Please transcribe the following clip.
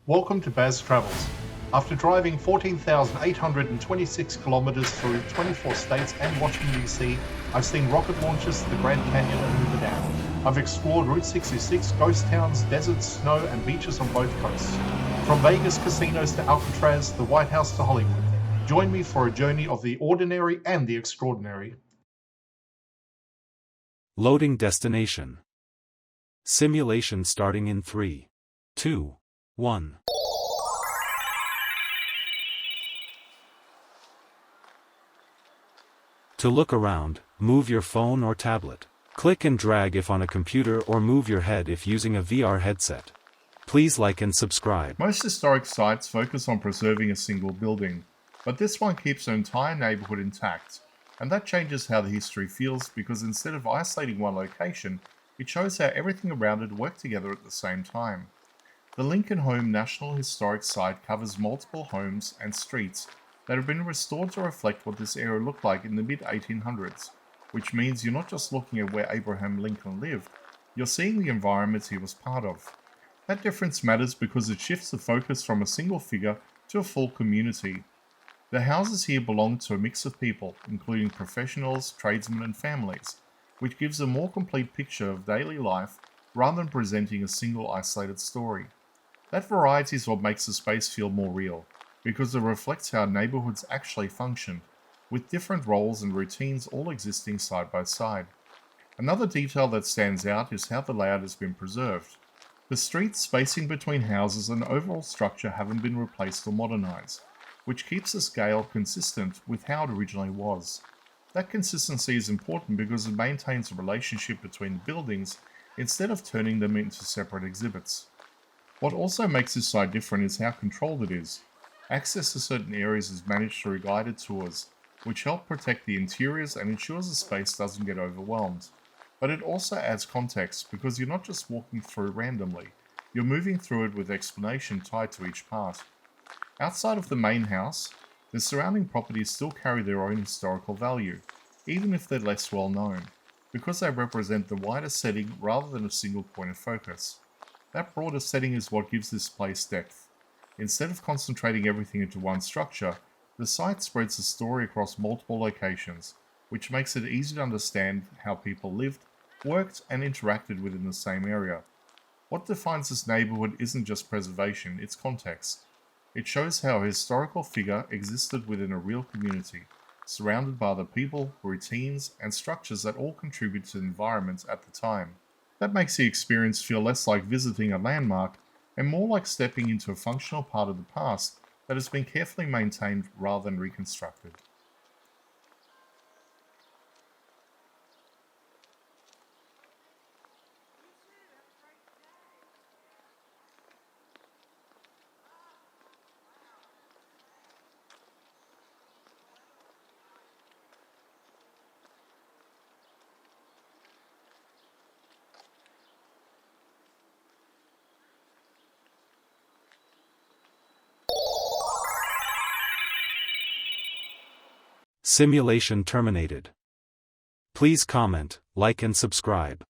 Welcome to Baz Travels. After driving 14,826 kilometers through 24 states and Washington, D.C., I've seen rocket launches to the Grand Canyon and Hoover Dam. I've explored Route 66, ghost towns, deserts, snow, and beaches on both coasts. From Vegas casinos to Alcatraz, the White House to Hollywood. Join me for a journey of the ordinary and the extraordinary. Loading destination. Simulation starting in 3, 2, 1. To look around, move your phone or tablet. Click and drag if on a computer or move your head if using a VR headset. Please like and subscribe. Most historic sites focus on preserving a single building, but this one keeps an entire neighborhood intact, and that changes how the history feels because instead of isolating one location, it shows how everything around it worked together at the same time. The Lincoln Home National Historic Site covers multiple homes and streets that have been restored to reflect what this area looked like in the mid-1800s, which means you're not just looking at where Abraham Lincoln lived, you're seeing the environment he was part of. That difference matters because it shifts the focus from a single figure to a full community. The houses here belong to a mix of people, including professionals, tradesmen, and families, which gives a more complete picture of daily life rather than presenting a single isolated story. That variety is what makes the space feel more real, because it reflects how neighborhoods actually function, with different roles and routines all existing side by side. Another detail that stands out is how the layout has been preserved. The streets spacing between houses and overall structure haven't been replaced or modernized, which keeps the scale consistent with how it originally was. That consistency is important because it maintains a relationship between the buildings instead of turning them into separate exhibits. What also makes this site different is how controlled it is. Access to certain areas is managed through guided tours, which help protect the interiors and ensures the space doesn't get overwhelmed. But it also adds context because you're not just walking through randomly, you're moving through it with explanation tied to each part. Outside of the main house, the surrounding properties still carry their own historical value, even if they're less well known, because they represent the wider setting rather than a single point of focus. That broader setting is what gives this place depth. Instead of concentrating everything into one structure, the site spreads the story across multiple locations, which makes it easy to understand how people lived, worked, and interacted within the same area. What defines this neighborhood isn't just preservation, it's context. It shows how a historical figure existed within a real community, surrounded by the people, routines, and structures that all contribute to the environment at the time. That makes the experience feel less like visiting a landmark and more like stepping into a functional part of the past that has been carefully maintained rather than reconstructed. Simulation terminated. Please comment, like and subscribe.